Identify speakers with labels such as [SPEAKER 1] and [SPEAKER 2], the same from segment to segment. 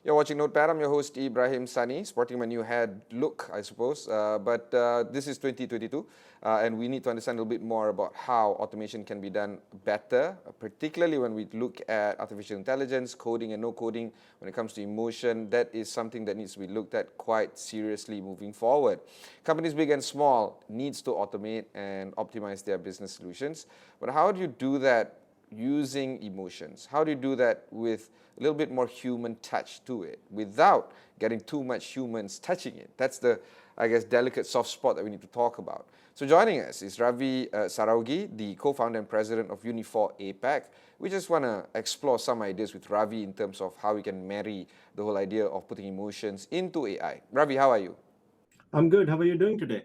[SPEAKER 1] You're watching Notepad. I'm your host, Ibrahim Sani, sporting my new head look, I suppose. But this is 2022, and we need to understand a little bit more about how automation can be done better, particularly when we look at artificial intelligence, coding and no coding. When it comes to emotion, that is something that needs to be looked at quite seriously moving forward. Companies big and small needs to automate and optimize their business solutions. But how do you do that using emotions? How do you do that with a little bit more human touch to it without getting too much humans touching it? That's the, I guess, delicate soft spot that we need to talk about. So joining us is Ravi Saraogi, the co-founder and president of Uniphore APAC. We just want to explore some ideas with Ravi in terms of how we can marry the whole idea of putting emotions into AI. Ravi, how are you?
[SPEAKER 2] I'm good. How are you doing today?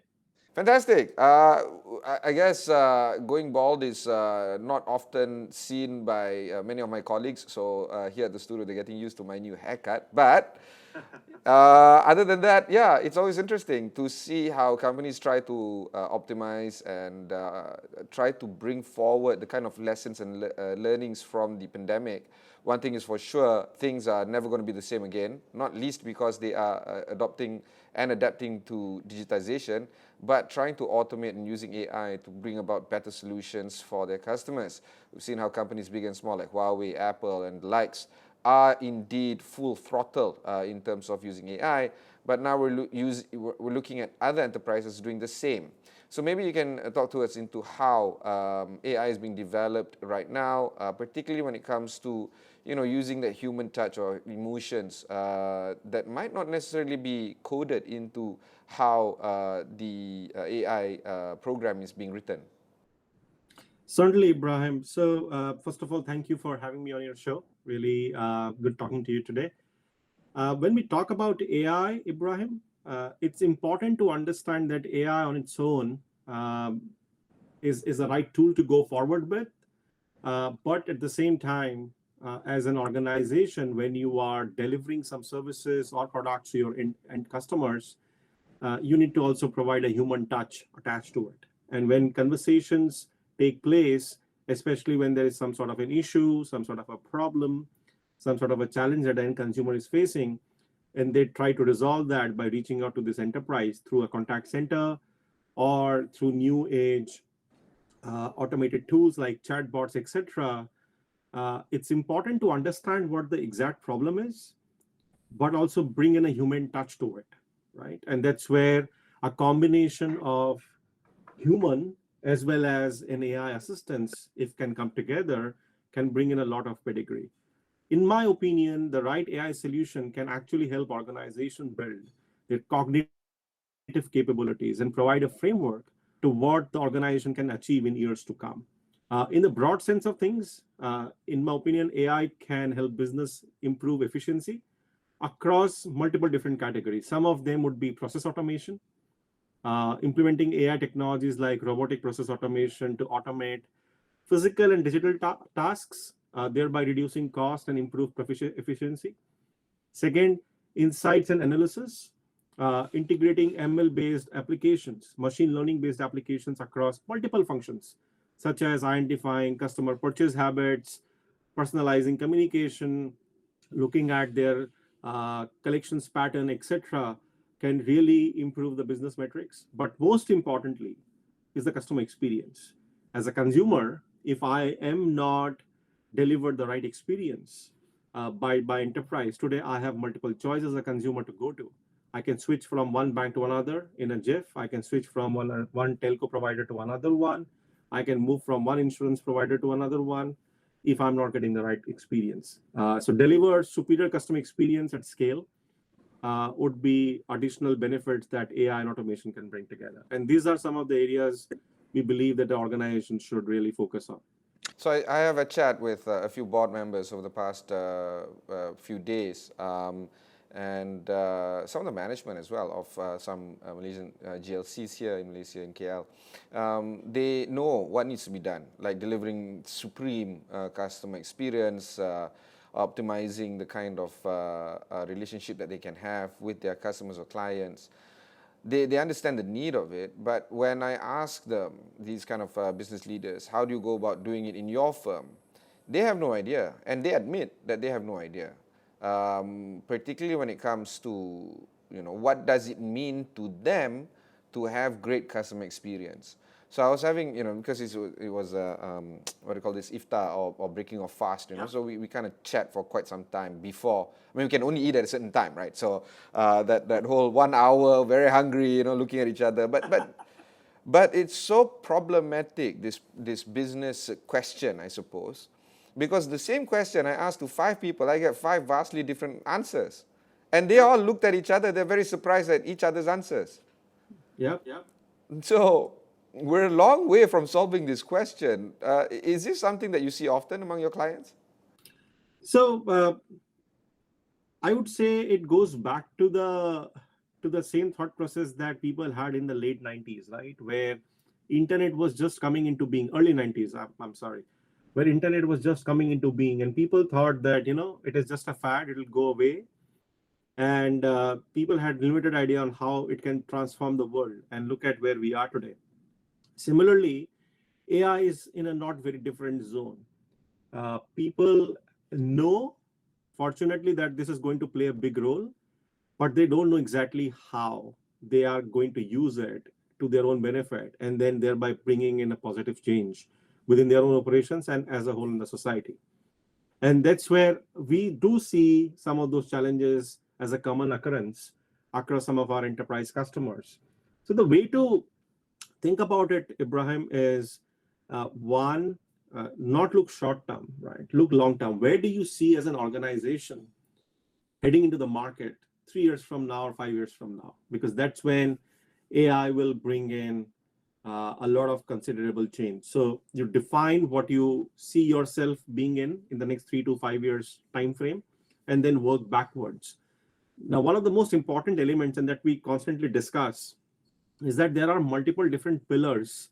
[SPEAKER 1] Fantastic. I guess going bald is not often seen by many of my colleagues. So here at the studio, they're getting used to my new haircut. But other than that, yeah, it's always interesting to see how companies try to optimize and try to bring forward the kind of lessons and learnings from the pandemic. One thing is for sure, things are never going to be the same again, not least because they are adopting and adapting to digitization, but trying to automate and using AI to bring about better solutions for their customers. We've seen how companies big and small like Huawei, Apple, and the likes are indeed full throttle in terms of using AI, but now we're looking at other enterprises doing the same. So maybe you can talk to us into how AI is being developed right now, particularly when it comes to using that human touch or emotions that might not necessarily be coded into how the AI program is being written.
[SPEAKER 2] Certainly, Ibrahim. So, first of all, thank you for having me on your show. Really good talking to you today. When we talk about AI, Ibrahim, it's important to understand that AI on its own is the right tool to go forward with. But at the same time, as an organization, when you are delivering some services or products to your end customers, you need to also provide a human touch attached to it. And when conversations take place, especially when there is some sort of an issue, some sort of a problem, some sort of a challenge that the end consumer is facing, and they try to resolve that by reaching out to this enterprise through a contact center or through new age automated tools like chatbots, etc. It's important to understand what the exact problem is, but also bring in a human touch to it, right? And that's where a combination of human as well as an AI assistance, if can come together, can bring in a lot of pedigree. In my opinion, the right AI solution can actually help organizations build their cognitive capabilities and provide a framework to what the organization can achieve in years to come. In the broad sense of things, in my opinion, AI can help business improve efficiency across multiple different categories. Some of them would be process automation, implementing AI technologies like robotic process automation to automate physical and digital tasks, thereby reducing cost and improve efficiency. Second, insights and analysis, integrating ML-based applications, machine learning-based applications across multiple functions, such as identifying customer purchase habits, personalizing communication, looking at their collections pattern, etc., can really improve the business metrics. But most importantly, is the customer experience. As a consumer, if I am not delivered the right experience by enterprise, today I have multiple choices as a consumer to go to. I can switch from one bank to another in a jiff. I can switch from one telco provider to another one. I can move from one insurance provider to another one if I'm not getting the right experience. So deliver superior customer experience at scale would be additional benefits that AI and automation can bring together. And these are some of the areas we believe that the organization should really focus on.
[SPEAKER 1] So I have a chat with a few board members over the past few days, and some of the management as well of some Malaysian GLCs here in Malaysia in KL. They know what needs to be done, like delivering supreme customer experience, optimizing the kind of relationship that they can have with their customers or clients. They understand the need of it, but when I ask them, these kind of business leaders, how do you go about doing it in your firm? They have no idea, and they admit that they have no idea. particularly when it comes to, what does it mean to them to have great customer experience. So I was having, because it was what do you call this, iftar or breaking of fast, so we kind of chat for quite some time before. I mean, we can only eat at a certain time, right? So that whole 1 hour, very hungry, looking at each other. But it's so problematic, this business question, I suppose, because the same question I asked to 5 people, I get 5 vastly different answers. And they all looked at each other, they're very surprised at each other's answers.
[SPEAKER 2] Yep.
[SPEAKER 1] So we're a long way from solving this question. Is this something that you see often among your clients?
[SPEAKER 2] So I would say it goes back to the same thought process that people had in the late 90s, right? Where internet was just coming into being, early 90s, I'm sorry, where internet was just coming into being, and people thought that, it is just a fad, it'll go away. And people had limited idea on how it can transform the world, and look at where we are today. Similarly, AI is in a not very different zone. People know, fortunately, that this is going to play a big role, but they don't know exactly how they are going to use it to their own benefit, and then thereby bringing in a positive change within their own operations and as a whole in the society. And that's where we do see some of those challenges as a common occurrence across some of our enterprise customers. So the way to think about it, Ibrahim, is one, not look short term, right? Look long term. Where do you see as an organization heading into the market 3 years from now or 5 years from now? Because that's when AI will bring in a lot of considerable change. So you define what you see yourself being in the next 3 to 5 years time frame, and then work backwards. Now, one of the most important elements, and that we constantly discuss, is that there are multiple different pillars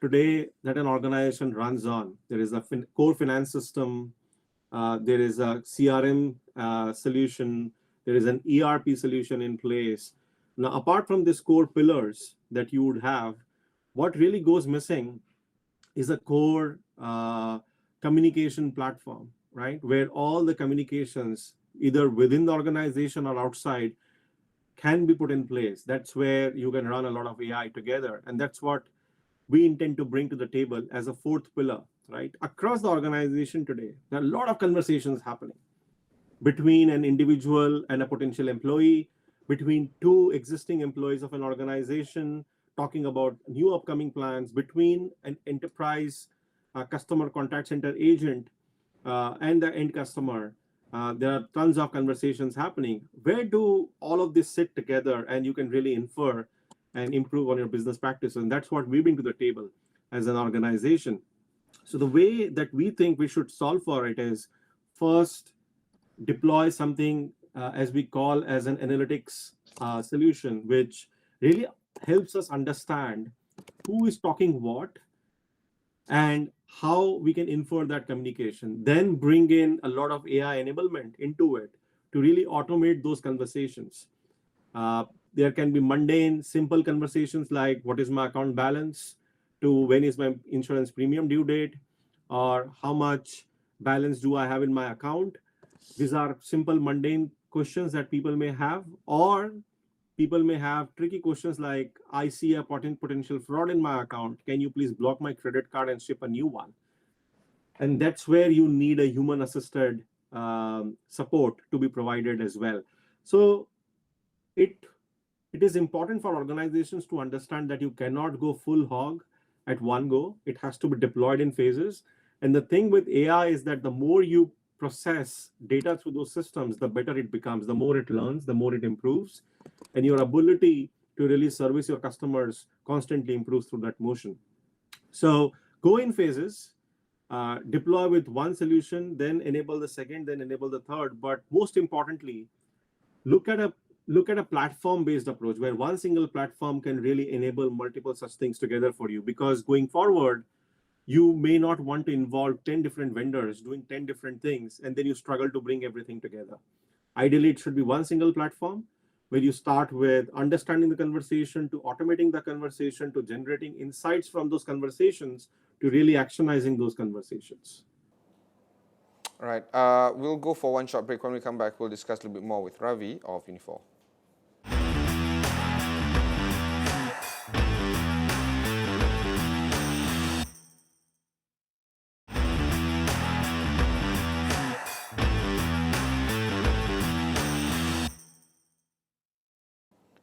[SPEAKER 2] today that an organization runs on. There is a core finance system, there is a CRM solution, there is an ERP solution in place. Now, apart from these core pillars that you would have, what really goes missing is a core communication platform, right? Where all the communications, either within the organization or outside, can be put in place. That's where you can run a lot of AI together. And that's what we intend to bring to the table as a fourth pillar, right? Across the organization today, there are a lot of conversations happening between an individual and a potential employee, between 2 existing employees of an organization, talking about new upcoming plans, between an enterprise customer contact center agent and the end customer. There are tons of conversations happening. Where do all of this sit together, and you can really infer and improve on your business practices? And that's what we bring to the table as an organization. So the way that we think we should solve for it is, first, deploy something as we call as an analytics solution, which really helps us understand who is talking what and how we can infer that communication. Then bring in a lot of AI enablement into it to really automate those conversations. There can be mundane, simple conversations like, what is my account balance, to when is my insurance premium due date, or how much balance do I have in my account. These are simple, mundane questions that people may have, or people may have tricky questions like, I see a potential fraud in my account. Can you please block my credit card and ship a new one? And that's where you need a human-assisted support to be provided as well. So it is important for organizations to understand that you cannot go full hog at one go. It has to be deployed in phases. And the thing with AI is that the more you process data through those systems, the better it becomes. The more it learns, the more it improves. And your ability to really service your customers constantly improves through that motion. So go in phases, deploy with one solution, then enable the second, then enable the third. But most importantly, look at a platform-based approach where one single platform can really enable multiple such things together for you. Because going forward, you may not want to involve 10 different vendors doing 10 different things, and then you struggle to bring everything together. Ideally, it should be one single platform where you start with understanding the conversation, to automating the conversation, to generating insights from those conversations, to really actionizing those conversations.
[SPEAKER 1] All right. We'll go for one short break. When we come back, we'll discuss a little bit more with Ravi of Uniphore.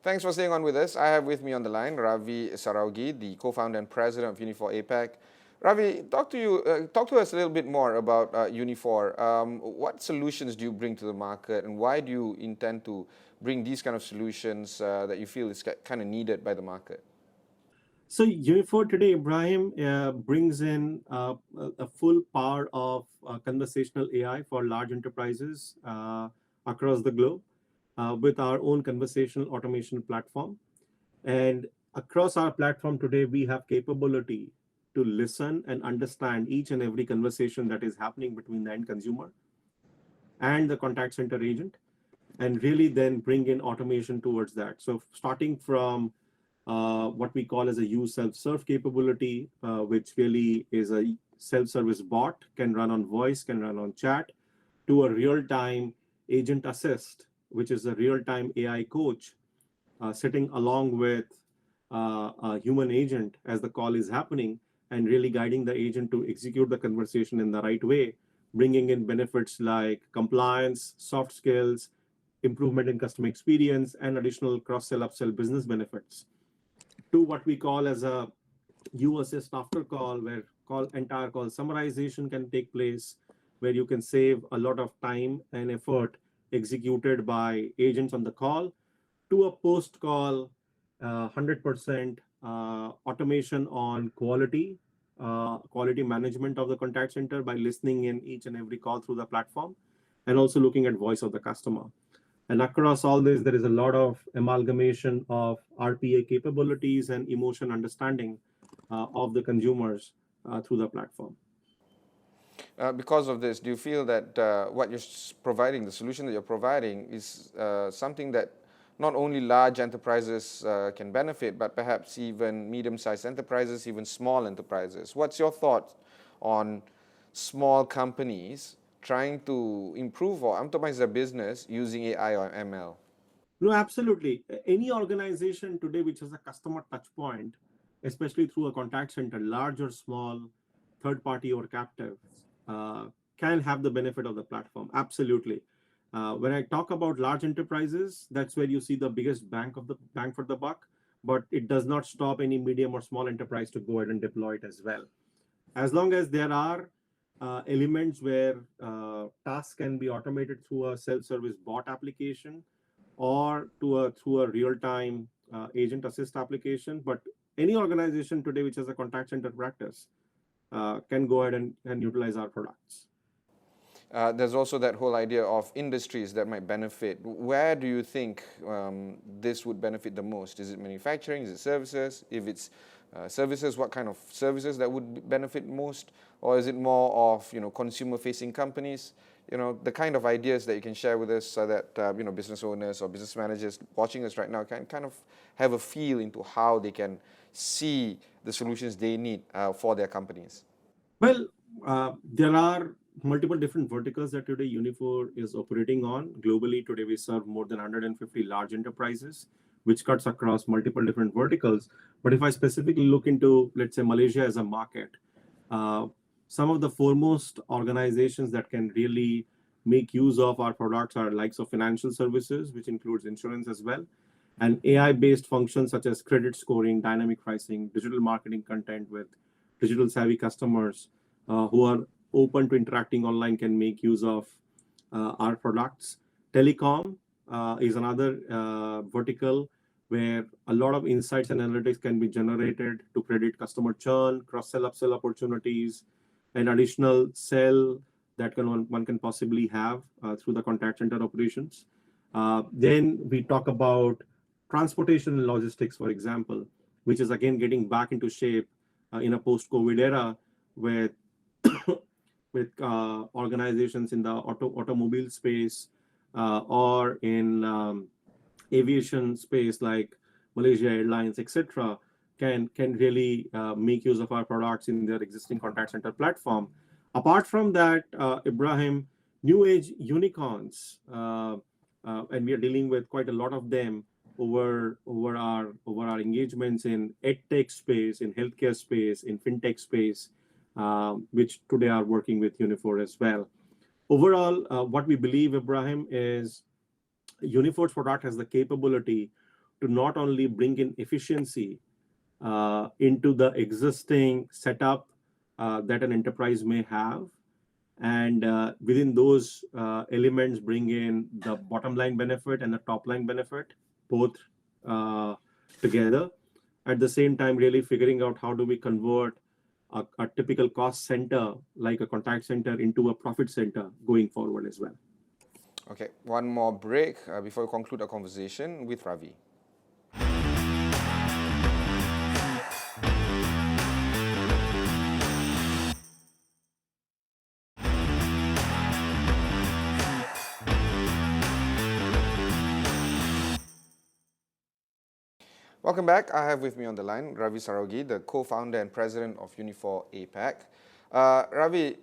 [SPEAKER 1] Thanks for staying on with us. I have with me on the line Ravi Saraogi, the co-founder and president of Uniphore APAC. Ravi, talk to us a little bit more about Uniphore. What solutions do you bring to the market, and why do you intend to bring these kind of solutions that you feel is kind of needed by the market?
[SPEAKER 2] So Uniphore today, Ibrahim, brings in a full power of conversational AI for large enterprises across the globe with our own conversational automation platform. And across our platform today, we have capability to listen and understand each and every conversation that is happening between the end consumer and the contact center agent, and really then bring in automation towards that. So starting from what we call as a use self-serve capability, which really is a self-service bot, can run on voice, can run on chat, to a real-time agent assist, which is a real-time AI coach sitting along with a human agent as the call is happening, and really guiding the agent to execute the conversation in the right way, bringing in benefits like compliance, soft skills, improvement in customer experience, and additional cross-sell, upsell business benefits. To what we call as a U-assist after call, where entire call summarization can take place, where you can save a lot of time and effort executed by agents on the call, to a post-call 100% automation on quality management of the contact center by listening in each and every call through the platform, and also looking at voice of the customer. And across all this, there is a lot of amalgamation of RPA capabilities and emotion understanding of the consumers through the platform.
[SPEAKER 1] Because of this, do you feel that what you're providing, the solution that you're providing, is something that not only large enterprises can benefit, but perhaps even medium-sized enterprises, even small enterprises? What's your thought on small companies trying to improve or optimize their business using AI or ML?
[SPEAKER 2] No, absolutely. Any organization today which has a customer touch point, especially through a contact center, large or small, third party or captive, can have the benefit of the platform. Absolutely. When I talk about large enterprises, that's where you see the biggest bang for the buck, but it does not stop any medium or small enterprise to go ahead and deploy it as well. As long as there are elements where tasks can be automated through a self-service bot application or through a real-time agent assist application. But any organization today which has a contact center practice can go ahead and utilize our products.
[SPEAKER 1] There's also that whole idea of industries that might benefit. Where do you think this would benefit the most? Is it manufacturing? Is it services? If it's services, what kind of services that would benefit most? Or is it more of consumer-facing companies? The kind of ideas that you can share with us so that business owners or business managers watching us right now can kind of have a feel into how they can see the solutions they need for their companies.
[SPEAKER 2] Well, there are multiple different verticals that today Uniphore is operating on. Globally, today we serve more than 150 large enterprises, which cuts across multiple different verticals. But if I specifically look into, let's say, Malaysia as a market, some of the foremost organizations that can really make use of our products are likes of financial services, which includes insurance as well, and AI-based functions such as credit scoring, dynamic pricing, digital marketing content with digital savvy customers who are open to interacting online can make use of our products. Telecom is another vertical where a lot of insights and analytics can be generated to predict customer churn, cross-sell, upsell opportunities, and additional sell that one can possibly have through the contact center operations. Then we talk about transportation and logistics, for example, which is again getting back into shape in a post-COVID era with organizations in the automobile space or in aviation space like Malaysia Airlines, etc., can really make use of our products in their existing contact center platform. Apart from that, Ibrahim, new age unicorns, and we are dealing with quite a lot of them over our engagements in edtech space, in healthcare space, in fintech space, which today are working with Uniphore as well. Overall, what we believe, Ibrahim, is Uniphore's product has the capability to not only bring in efficiency into the existing setup that an enterprise may have, and within those elements bring in the bottom line benefit and the top line benefit both together. At the same time, really figuring out how do we convert a typical cost center like a contact center into a profit center going forward as well.
[SPEAKER 1] Okay, one more break before we conclude our conversation with Ravi. Welcome back. I have with me on the line Ravi Saraogi, the co-founder and president of Uniphore APAC. Ravi,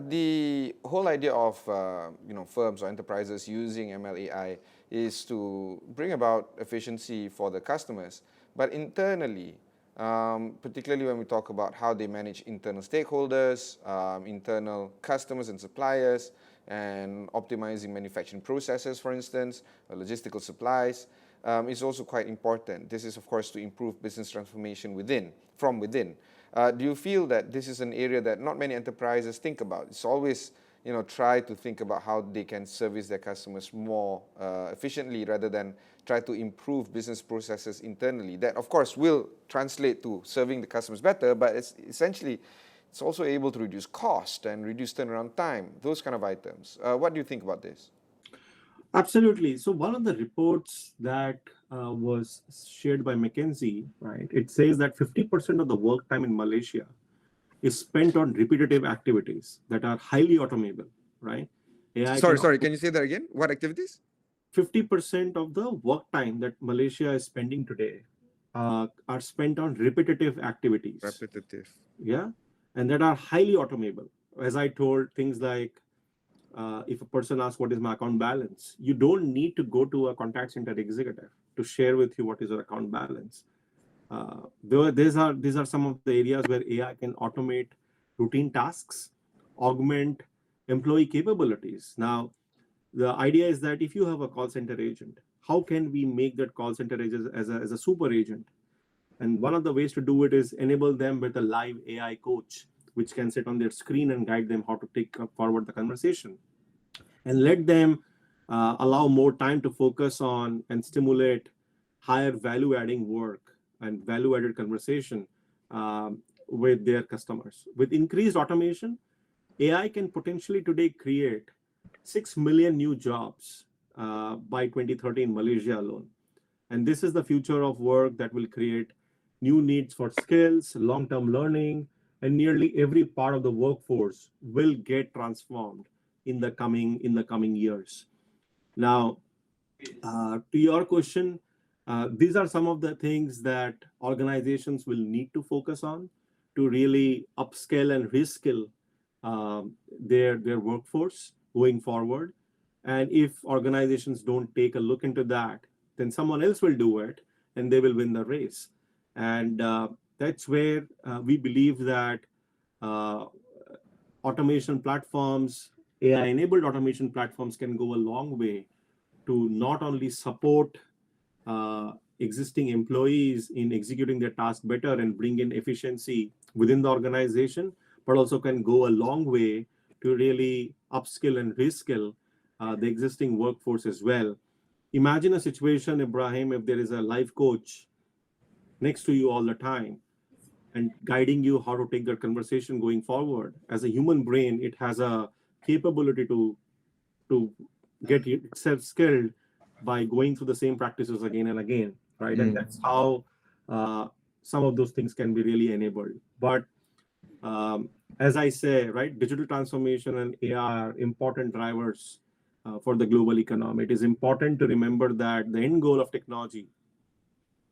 [SPEAKER 1] the whole idea of firms or enterprises using ML/AI is to bring about efficiency for the customers, but internally, particularly when we talk about how they manage internal stakeholders, internal customers and suppliers, and optimizing manufacturing processes, for instance, logistical supplies, is also quite important. This is, of course, to improve business transformation from within. Do you feel that this is an area that not many enterprises think about? It's always, try to think about how they can service their customers more efficiently rather than try to improve business processes internally. That, of course, will translate to serving the customers better, but it's also able to reduce cost and reduce turnaround time, those kind of items. What do you think about this?
[SPEAKER 2] Absolutely. So one of the reports that was shared by McKinsey, right, it says that 50% of the work time in Malaysia is spent on repetitive activities that are highly automable, right?
[SPEAKER 1] Sorry, can you say that again? What activities?
[SPEAKER 2] 50% of the work time that Malaysia is spending today are spent on repetitive activities.
[SPEAKER 1] Repetitive.
[SPEAKER 2] Yeah. And that are highly automable. As I told, things like if a person asks what is my account balance, you don't need to go to a contact center executive to share with you what is your account balance. These are some of the areas where AI can automate routine tasks, augment employee capabilities. Now, the idea is that if you have a call center agent, how can we make that call center agent as a super agent? And one of the ways to do it is enable them with a live AI coach, which can sit on their screen and guide them how to take forward the conversation, and let them allow more time to focus on and stimulate higher value-adding work and value-added conversation with their customers. With increased automation, AI can potentially today create 6 million new jobs by 2030 in Malaysia alone. And this is the future of work that will create new needs for skills, long-term learning, and nearly every part of the workforce will get transformed in the coming years. Now, to your question, these are some of the things that organizations will need to focus on to really upskill and reskill their workforce going forward. And if organizations don't take a look into that, then someone else will do it and they will win the race. And that's where we believe that automation platforms, AI-enabled automation platforms can go a long way to not only support existing employees in executing their task better and bring in efficiency within the organization, but also can go a long way to really upskill and reskill the existing workforce as well. Imagine a situation, Ibrahim, if there is a life coach next to you all the time and guiding you how to take that conversation going forward. As a human brain, it has a capability to get itself skilled by going through the same practices again and again, right? And that's how some of those things can be really enabled. But as I say, right, digital transformation and AI are important drivers for the global economy. It is important to remember that the end goal of technology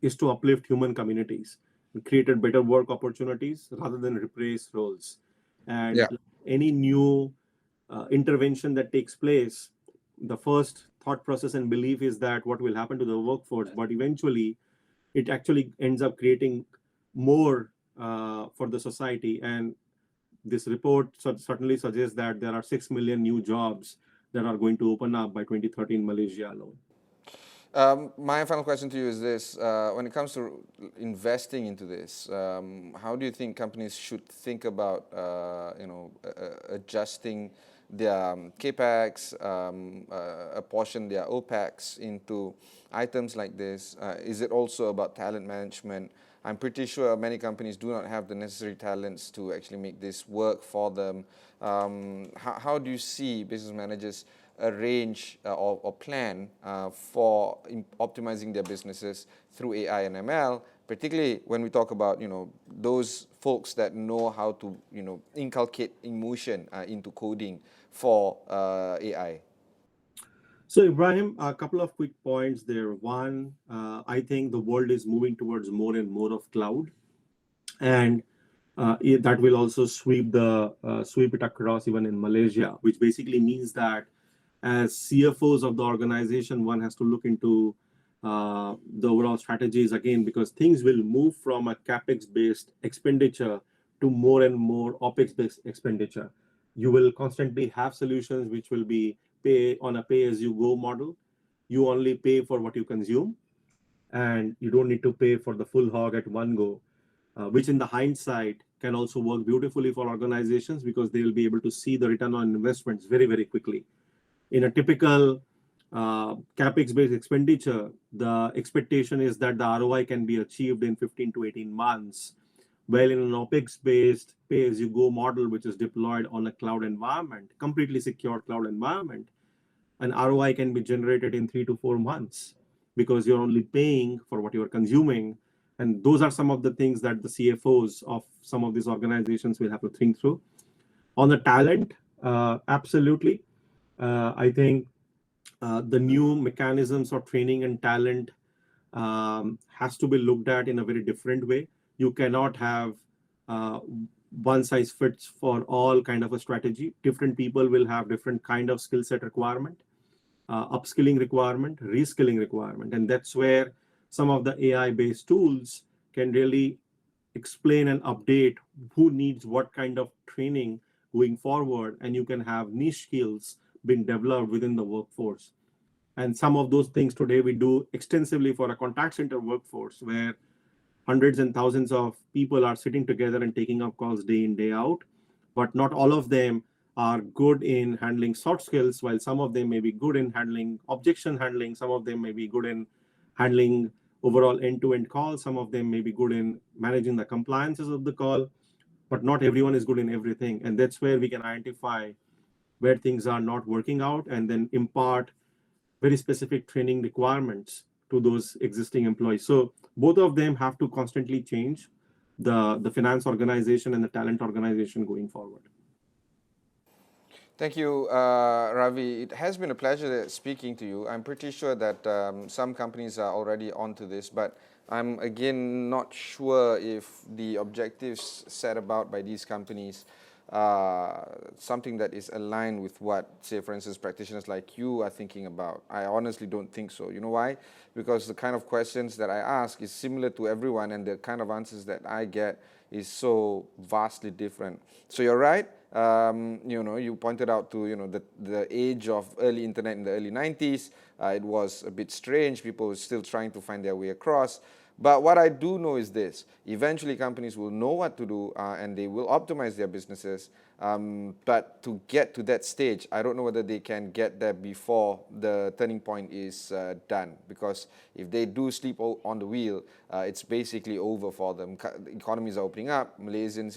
[SPEAKER 2] is to uplift human communities and create better work opportunities rather than replace roles. And any new intervention that takes place, the first thought process and belief is that what will happen to the workforce, but eventually it actually ends up creating more for the society. And this report certainly suggests that there are 6 million new jobs that are going to open up by 2030 in Malaysia alone.
[SPEAKER 1] My final question to you is this: when it comes to investing into this, how do you think companies should think about, adjusting their capex, apportion their opex into items like this? Is it also about talent management? I'm pretty sure many companies do not have the necessary talents to actually make this work for them. How do you see business managers arrange or plan for optimizing their businesses through AI and ML, particularly when we talk about those folks that know how to inculcate emotion into coding for AI?
[SPEAKER 2] So, Ibrahim, a couple of quick points there. One, I think the world is moving towards more and more of cloud, and that will also sweep it across even in Malaysia, which basically means that as CFOs of the organization, one has to look into the overall strategies again, because things will move from a capex based expenditure to more and more opex based expenditure. You will constantly have solutions which will be pay on a pay as you go model. You only pay for what you consume, and you don't need to pay for the full hog at one go, which in the hindsight can also work beautifully for organizations because they will be able to see the return on investments very, very quickly. In a typical capex based expenditure, the expectation is that the ROI can be achieved in 15 to 18 months. While in an OPEX based pay as you go model, which is deployed on a cloud environment, completely secure cloud environment, an ROI can be generated in 3 to 4 months because you're only paying for what you're consuming. And those are some of the things that the CFOs of some of these organizations will have to think through. On the talent, absolutely. I think the new mechanisms of training and talent has to be looked at in a very different way. You cannot have one size fits for all kind of a strategy. Different people will have different kind of skill set requirement, upskilling requirement, reskilling requirement. And that's where some of the AI-based tools can really explain and update who needs what kind of training going forward. And you can have niche skills being developed within the workforce. And some of those things today we do extensively for a contact center workforce where hundreds and thousands of people are sitting together and taking up calls day in, day out. But not all of them are good in handling soft skills, while some of them may be good in handling objection handling. Some of them may be good in handling overall end-to-end calls. Some of them may be good in managing the compliances of the call, but not everyone is good in everything. And that's where we can identify where things are not working out and then impart very specific training requirements to those existing employees. So both of them have to constantly change, the finance organization and the talent organization going forward.
[SPEAKER 1] Thank you, Ravi. It has been a pleasure speaking to you. I'm pretty sure that some companies are already onto this, but I'm again not sure if the objectives set about by these companies something that is aligned with what, say, for instance, practitioners like you are thinking about. I honestly don't think so. You know why? Because the kind of questions that I ask is similar to everyone, and the kind of answers that I get is so vastly different. So you're right. You pointed out to the age of early internet in the early 90s. It was a bit strange. People were still trying to find their way across. But what I do know is this: eventually companies will know what to do and they will optimize their businesses. But to get to that stage, I don't know whether they can get there before the turning point is done. Because if they do sleep on the wheel, it's basically over for them. Economies are opening up. Malaysian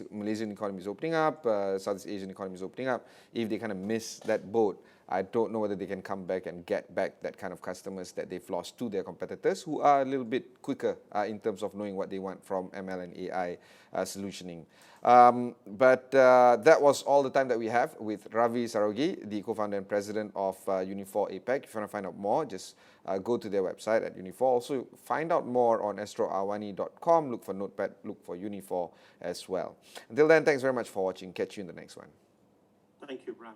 [SPEAKER 1] economy is opening up. Southeast Asian economy is opening up. If they kind of miss that boat, I don't know whether they can come back and get back that kind of customers that they've lost to their competitors, who are a little bit quicker in terms of knowing what they want from ML and AI solutioning. But that was all the time that we have with Ravi Saraogi, the co-founder and president of Uniphore APAC. If you want to find out more, just go to their website at Uniphore. Also, find out more on astroawani.com. Look for Notepad, look for Uniphore as well. Until then, thanks very much for watching. Catch you in the next one.
[SPEAKER 2] Thank you, Ibrahim.